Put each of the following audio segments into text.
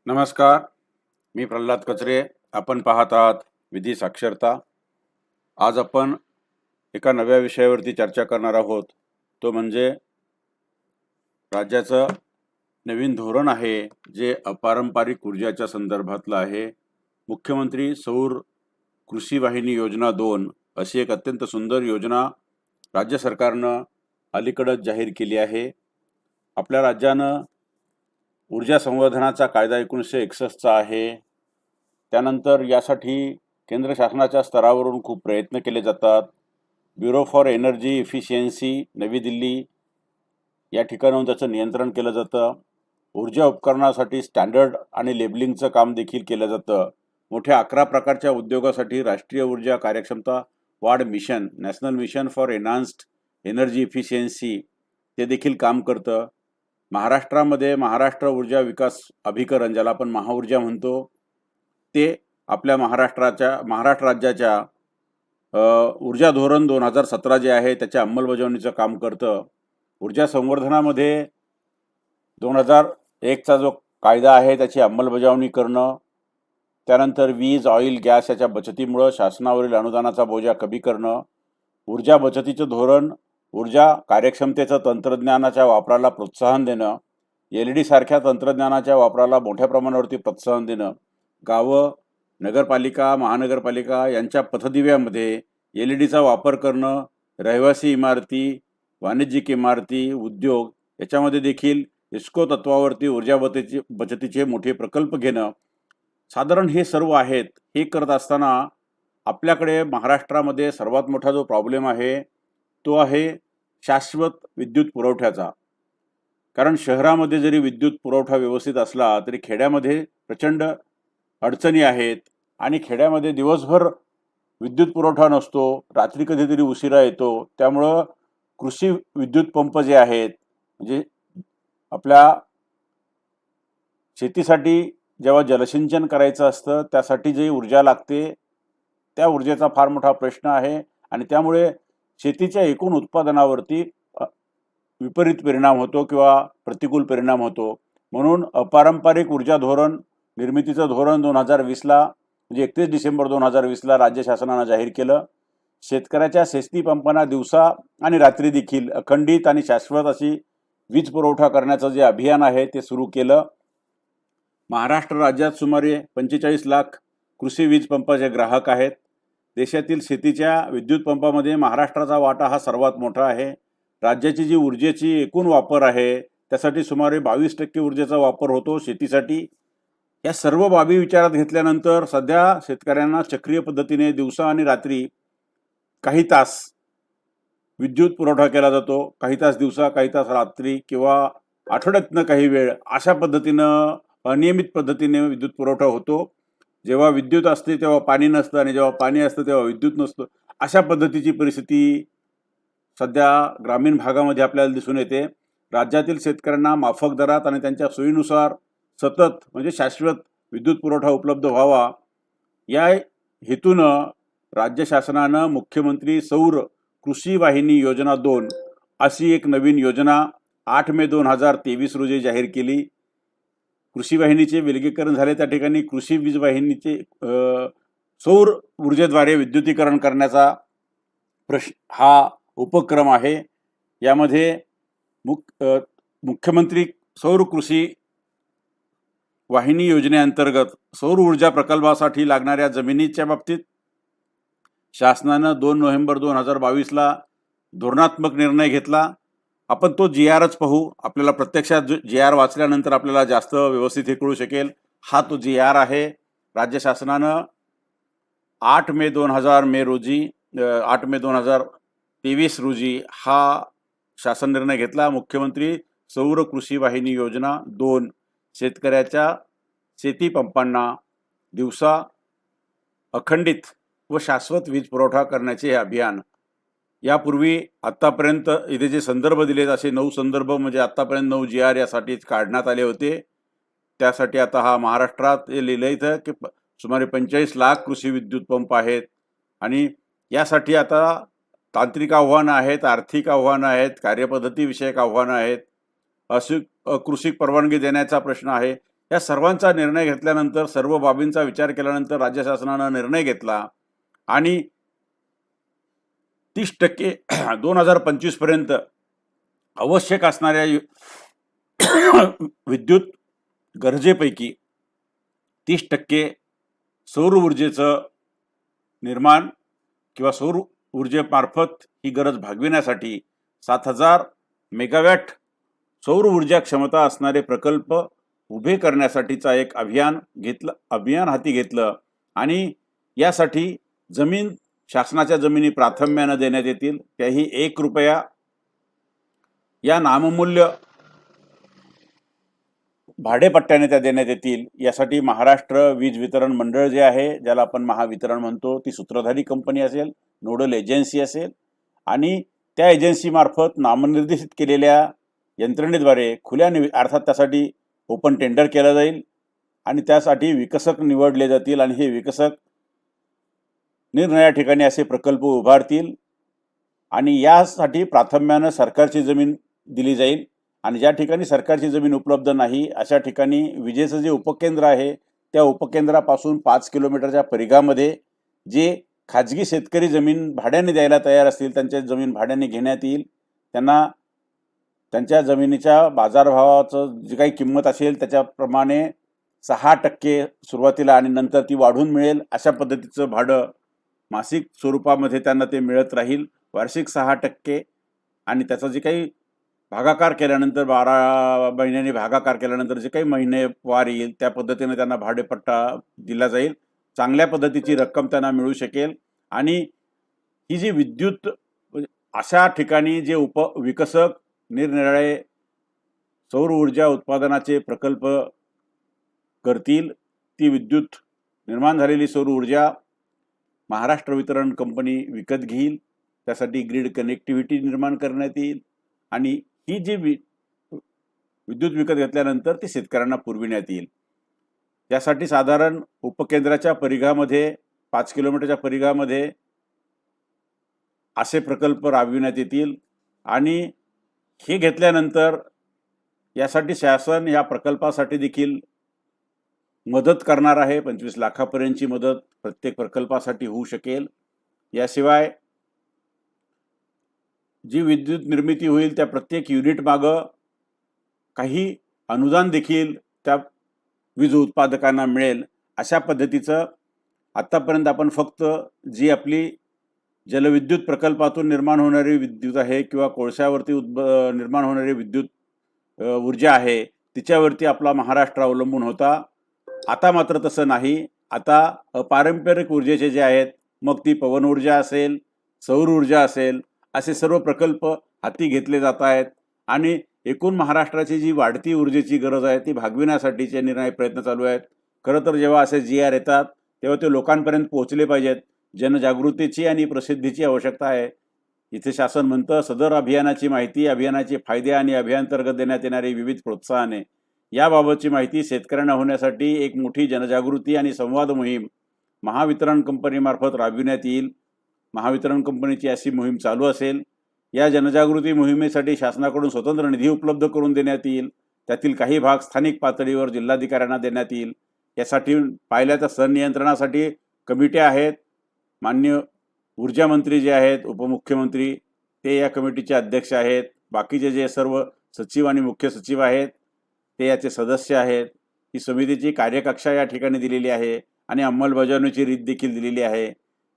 नमस्कार. मी प्रल्हाद कचरे. आपण पाहत आहात विधी साक्षरता. आज आपण एका नव्या विषयावरती चर्चा करणार आहोत. तो म्हणजे राज्याचं नवीन धोरण आहे जे अपारंपरिक ऊर्जाच्या संदर्भातलं आहे. मुख्यमंत्री सौर कृषी वाहिनी योजना 2 अशी एक अत्यंत सुंदर योजना राज्य सरकारनं अलीकडंच जाहीर केली आहे. आपल्या राज्यानं ऊर्जा संवर्धनाचा कायदा 1961चा आहे. त्यानंतर यासाठी केंद्र शासनाच्या स्तरावरून खूप प्रयत्न केले जातात. ब्युरो फॉर एनर्जी इफिशियन्सी नवी दिल्ली या ठिकाणाहून त्याचं नियंत्रण केलं जातं. ऊर्जा उपकरणासाठी स्टँडर्ड आणि लेबलिंगचं काम देखील केलं जातं. मोठ्या 11 प्रकारच्या उद्योगासाठी राष्ट्रीय ऊर्जा कार्यक्षमता वाढ मिशन, national mission for enhanced energy efficiency ते देखील काम करतं. महाराष्ट्रामध्ये महाराष्ट्र ऊर्जा विकास अभिकरण, ज्याला आपण महाऊर्जा म्हणतो, ते आपल्या महाराष्ट्र राज्याच्या ऊर्जा धोरण 2017 जे आहे त्याच्या अंमलबजावणीचं काम करतं. ऊर्जा संवर्धनामध्ये 2001चा जो कायदा आहे त्याची अंमलबजावणी करणं, त्यानंतर वीज, ऑइल, गॅस याच्या बचतीमुळं शासनावरील अनुदानाचा बोजा कमी करणं, ऊर्जा बचतीचं धोरण, ऊर्जा कार्यक्षमतेचं तंत्रज्ञानाच्या वापराला प्रोत्साहन देणं, LED सारख्या तंत्रज्ञानाच्या वापराला मोठ्या प्रमाणावरती प्रोत्साहन देणं, गावं, नगरपालिका, महानगरपालिका यांच्या पथदिव्यामध्ये LED वापर करणं, रहिवासी इमारती, वाणिज्यिक इमारती, उद्योग याच्यामध्ये देखील इस्को तत्वावरती ऊर्जा बचतीचे मोठे प्रकल्प घेणं, साधारण हे सर्व आहेत. हे करत असताना आपल्याकडे महाराष्ट्रामध्ये सर्वात मोठा जो प्रॉब्लेम आहे तो आहे शाश्वत विद्युत पुरवठ्याचा. कारण शहरामध्ये जरी विद्युत पुरवठा व्यवस्थित असला तरी खेड्यामध्ये प्रचंड अडचणी आहेत आणि खेड्यामध्ये दिवसभर विद्युत पुरवठा नसतो, रात्री कधीतरी उशिरा येतो. त्यामुळं कृषी विद्युत पंप जे आहेत, म्हणजे आपल्या शेतीसाठी जेव्हा जलसिंचन करायचं असतं त्यासाठी जी ऊर्जा लागते त्या ऊर्जेचा फार मोठा प्रश्न आहे आणि त्यामुळे शेतीच्या एकूण उत्पादनावरती विपरीत परिणाम होतो किंवा प्रतिकूल परिणाम होतो. म्हणून अपारंपरिक ऊर्जा धोरण निर्मितीचं धोरण 2020ला म्हणजे 31 डिसेंबर 2020ला राज्य शासनानं जाहीर केलं. शेतकऱ्याच्या शेती पंपांना दिवसा आणि रात्री देखील अखंडित आणि शाश्वत अशी वीज पुरवठा करण्याचं जे अभियान आहे ते सुरू केलं. महाराष्ट्र राज्यात सुमारे 45 लाख कृषी वीज पंपाचे ग्राहक आहेत. देशातील शेतीच्या विद्युत पंपामध्ये महाराष्ट्राचा वाटा हा सर्वात मोठा आहे. राज्याची जी ऊर्जेची एकूण वापर आहे त्यासाठी सुमारे 22% ऊर्जेचा वापर होतो शेतीसाठी. या सर्व बाबी विचारात घेतल्यानंतर सध्या शेतकऱ्यांना चक्रीय पद्धतीने दिवसा आणि रात्री काही तास विद्युत पुरवठा केला जातो. काही तास दिवसा, काही तास रात्री किंवा आठवड्यातनं काही वेळ अशा पद्धतीनं अनियमित पद्धतीने विद्युत पुरवठा होतो. जेव्हा विद्युत असते तेव्हा पाणी नसतं आणि जेव्हा पाणी असतं तेव्हा विद्युत नसतं. अशा पद्धतीची परिस्थिती सध्या ग्रामीण भागामध्ये आपल्याला दिसून येते. राज्यातील शेतकऱ्यांना माफक दरात आणि त्यांच्या सोयीनुसार सतत म्हणजे शाश्वत विद्युत पुरवठा उपलब्ध व्हावा या हेतूनं राज्य शासनानं मुख्यमंत्री सौर कृषी वाहिनी योजना 2 अशी एक नवीन योजना 8 मे 2023 रोजी जाहीर केली. कृषी वाहिनीचे विलगीकरण झाले त्या ठिकाणी कृषी वीज वाहिनीचे सौर ऊर्जेद्वारे विद्युतीकरण करण्याचा हा उपक्रम आहे. यामध्ये मुख्यमंत्री सौर कृषी वाहिनी योजनेअंतर्गत सौर ऊर्जा प्रकल्पासाठी लागणाऱ्या जमिनीच्या बाबतीत शासनानं 2 नोव्हेंबर 2022ला धोरणात्मक निर्णय घेतला. आपण तो GRच पाहू. आपल्याला प्रत्यक्षात GR वाचल्यानंतर आपल्याला जास्त व्यवस्थित हे कळू शकेल. हा तो GR आहे. राज्य शासनानं 8 मे 2023 रोजी हा शासन निर्णय घेतला. मुख्यमंत्री सौर कृषी वाहिनी योजना 2 शेतकऱ्याच्या शेती पंपांना दिवसा अखंडित व शाश्वत वीज पुरवठा करण्याचे हे अभियान. यापूर्वी आत्तापर्यंत इथे जे संदर्भ दिलेत असे 9 संदर्भ म्हणजे आत्तापर्यंत 9 GR यासाठीच काढण्यात आले होते. त्यासाठी आता हा महाराष्ट्रात हे लिहिलं इथं की सुमारे 45 लाख कृषी विद्युत पंप आहेत आणि यासाठी आता तांत्रिक आव्हानं आहेत, आर्थिक आव्हानं आहेत, कार्यपद्धती विषयक आव्हानं आहेत, अशी कृषी परवानगी देण्याचा प्रश्न आहे. या सर्वांचा निर्णय घेतल्यानंतर, सर्व बाबींचा विचार केल्यानंतर राज्य शासनानं निर्णय घेतला आणि 30% 2025 पर्यंत आवश्यक असणाऱ्या विद्युत गरजेपैकी 30% सौर ऊर्जेचं निर्माण किंवा सौर ऊर्जेमार्फत ही गरज भागविण्यासाठी 7,000 मेगावॅट सौर ऊर्जा क्षमता असणारे प्रकल्प उभे करण्यासाठीचा एक अभियान हाती घेतलं आणि यासाठी जमीन शासनाच्या जमिनी प्राधान्याने देण्यात येतील, त्याही 1 रुपया या नाममूल्य भाडेपट्ट्याने त्या देण्यात येतील. यासाठी महाराष्ट्र वीज वितरण मंडळ जे आहे, ज्याला आपण महावितरण म्हणतो, ती सूत्रधारी कंपनी असेल, नोडल एजन्सी असेल आणि त्या एजन्सीमार्फत नामनिर्देशित केलेल्या यंत्रणेद्वारे खुल्या अर्थात त्यासाठी ओपन टेंडर केलं जाईल आणि त्यासाठी विकसक निवडले जातील आणि हे विकसक निरनिराळ्या ठिकाणी असे प्रकल्प उभारतील आणि यासाठी प्राधान्यानं सरकारची जमीन दिली जाईल आणि ज्या ठिकाणी सरकारची जमीन उपलब्ध नाही अशा ठिकाणी विजेचं जे उपकेंद्र आहे त्या उपकेंद्रापासून 5 किलोमीटरच्या परिघामध्ये जे खाजगी शेतकरी जमीन भाड्याने द्यायला तयार असतील, त्यांच्या जमीन भाड्याने घेण्यात येईल. त्यांना त्यांच्या जमिनीच्या बाजारभावाचं जी काही किंमत असेल त्याच्याप्रमाणे 6% सुरुवातीला आणि नंतर ती वाढून मिळेल अशा पद्धतीचं भाडं मासिक स्वरूपामध्ये त्यांना ते मिळत राहील. वार्षिक 6% आणि त्याचं जे काही भागाकार केल्यानंतर 12 महिन्यांनी भागाकार केल्यानंतर जे काही महिने वार येईल त्या पद्धतीने त्यांना भाडेपट्टा दिला जाईल. चांगल्या पद्धतीची रक्कम त्यांना मिळू शकेल आणि ही जी विद्युत अशा ठिकाणी जे विकसक निरनिराळे सौर ऊर्जा उत्पादनाचे प्रकल्प करतील, ती विद्युत निर्माण झालेली सौर ऊर्जा महाराष्ट्र वितरण कंपनी विकत घेईल. त्यासाठी ग्रीड कनेक्टिव्हिटी निर्माण करण्यात येईल आणि ही जी विद्युत विकत घेतल्यानंतर ती शेतकऱ्यांना पुरविण्यात येईल. यासाठी साधारण उपकेंद्राच्या परिघामध्ये 5 किलोमीटरच्या परिघामध्ये असे प्रकल्प राबविण्यात येतील आणि हे घेतल्यानंतर यासाठी शासन या प्रकल्पासाठी देखील मदत करणार आहे. 25 लाखापर्यंतची मदत प्रत्येक प्रकल्पासाठी होऊ शकेल. याशिवाय जी विद्युत निर्मिती होईल त्या प्रत्येक युनिट मागं काही अनुदान देखील त्या वीज उत्पादकांना मिळेल. अशा पद्धतीचं आत्तापर्यंत आपण फक्त जी आपली जलविद्युत प्रकल्पातून निर्माण होणारी विद्युत आहे किंवा कोळशावरती निर्माण होणारी विद्युत ऊर्जा आहे तिच्यावरती आपला महाराष्ट्र अवलंबून होता. आता मात्र तसं नाही. आता अपारंपरिक ऊर्जेचे जे आहेत, मग ती पवन ऊर्जा असेल, सौर ऊर्जा असेल, असे सर्व प्रकल्प हाती घेतले जात आहेत आणि एकूण महाराष्ट्राची जी वाढती ऊर्जेची गरज आहे ती भागविण्यासाठीचे निर्णायक प्रयत्न चालू आहेत. खरं तर जेव्हा असे GR येतात तेव्हा ते लोकांपर्यंत पोहोचले पाहिजेत. जनजागृतीची आणि प्रसिद्धीची आवश्यकता आहे. इथे शासन म्हणतं सदर अभियानाची माहिती, अभियानाचे फायदे आणि अभियानांतर्गत देण्यात येणारी विविध प्रोत्साहने याबाबतची माहिती शेतकऱ्यांना होण्यासाठी एक मोठी जनजागृती आणि संवाद मोहीम महावितरण कंपनीमार्फत राबविण्यात येईल. महावितरण कंपनीची अशी मोहीम चालू असेल. या जनजागृती मोहिमेसाठी शासनाकडून स्वतंत्र निधी उपलब्ध करून देण्यात येईल. त्यातील काही भाग स्थानिक पातळीवर जिल्हाधिकाऱ्यांना देण्यात येईल. यासाठी पाहिल्या तर संनियंत्रणासाठी कमिट्या आहेत. माननीय ऊर्जा मंत्री जे आहेत, उपमुख्यमंत्री, ते या कमिटीचे अध्यक्ष आहेत. बाकीचे जे सर्व सचिव आणि मुख्य सचिव आहेत ते याचे सदस्य आहेत. ही समितीची कार्यकक्षा या ठिकाणी दिलेली आहे आणि अंमलबजावणीची रीत देखील दिलेली आहे.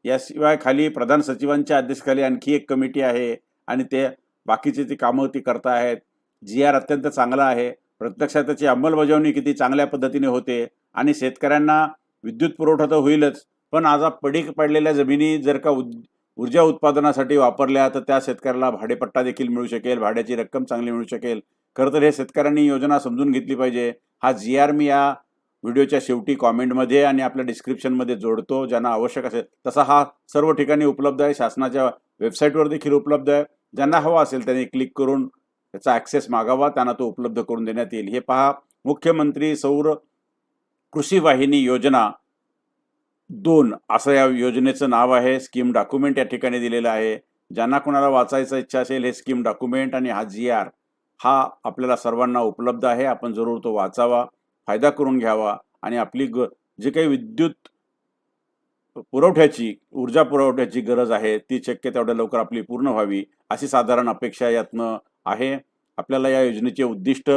याशिवाय खाली प्रधान सचिवांच्या अध्यक्षतेखाली आणखी एक कमिटी आहे आणि ते बाकीचे ती कामं ती करता आहेत. GR अत्यंत चांगला आहे. प्रत्यक्षात त्याची अंमलबजावणी किती चांगल्या पद्धतीने होते आणि शेतकऱ्यांना विद्युत पुरवठा तर होईलच, पण आज पडीक पडलेल्या जमिनी जर का ऊर्जा उत्पादनासाठी वापरल्या तर त्या शेतकऱ्याला भाडेपट्टा देखील मिळू शकेल, भाड्याची रक्कम चांगली मिळू शकेल. खरं तर हे शेतकऱ्यांनी योजना समजून घेतली पाहिजे. हा GR मी या व्हिडिओच्या शेवटी कॉमेंटमध्ये आणि आपल्या डिस्क्रिप्शनमध्ये जोडतो. ज्यांना आवश्यक असेल तसा हा सर्व ठिकाणी उपलब्ध आहे. शासनाच्या वेबसाईटवर देखील उपलब्ध आहे. ज्यांना हवा असेल त्यांनी क्लिक करून त्याचा ॲक्सेस मागावा, त्यांना तो उपलब्ध करून देण्यात येईल. हे पहा, मुख्यमंत्री सौर कृषी वाहिनी योजना 2 असं या योजनेचं नाव आहे. स्कीम डॉक्युमेंट या ठिकाणी दिलेलं आहे. ज्यांना कोणाला वाचायचं इच्छा असेल हे स्कीम डॉक्युमेंट आणि हा GR हा आपल्याला सर्वांना उपलब्ध आहे. आपण जरूर तो वाचावा. फायदा करून घ्यावा आणि आपली जे काही विद्युत पुरवठ्याची ऊर्जा पुरवठ्याची गरज आहे ती शक्य तेवढ्या लवकर आपली पूर्ण व्हावी अशी साधारण अपेक्षा यातनं आहे. आपल्याला या योजनेचे उद्दिष्ट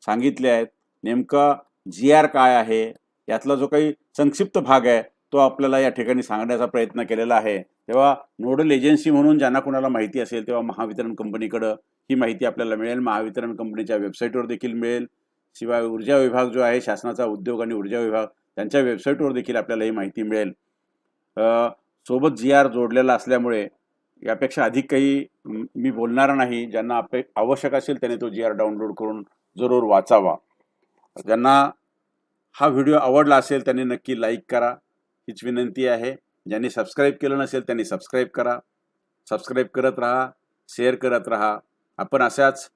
सांगितले आहेत. नेमका GR काय आहे यातला जो काही संक्षिप्त भाग आहे तो आपल्याला या ठिकाणी सांगण्याचा प्रयत्न केलेला आहे. तेव्हा नोडल एजन्सी म्हणून ज्यांना कोणाला माहिती असेल तेव्हा महावितरण कंपनीकडं ही माहिती आपल्याला मिळेल. महावितरण कंपनीच्या वेबसाईटवर देखील मिळेल. शिवाय ऊर्जा विभाग जो आहे शासनाचा उद्योग आणि ऊर्जा विभाग त्यांच्या वेबसाईटवर देखील आपल्याला ही माहिती मिळेल. सोबत GR जोडलेला असल्यामुळे यापेक्षा अधिक काही मी बोलणार नाही. ज्यांना आवश्यक असेल त्याने तो GR डाउनलोड करून जरूर वाचावा. ज्यांना हा व्हिडिओ आवडला असेल त्यांनी नक्की लाईक करा हीच विनंती आहे. ज्यांनी सबस्क्राईब केलं नसेल त्यांनी सबस्क्राईब करा. सबस्क्राईब करत राहा, शेअर करत राहा. आपण अशाच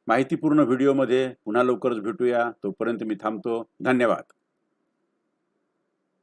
माहितीपूर्ण व्हिडिओमध्ये पुन्हा लवकरच भेटूया. तोपर्यंत मी थांबतो. धन्यवाद.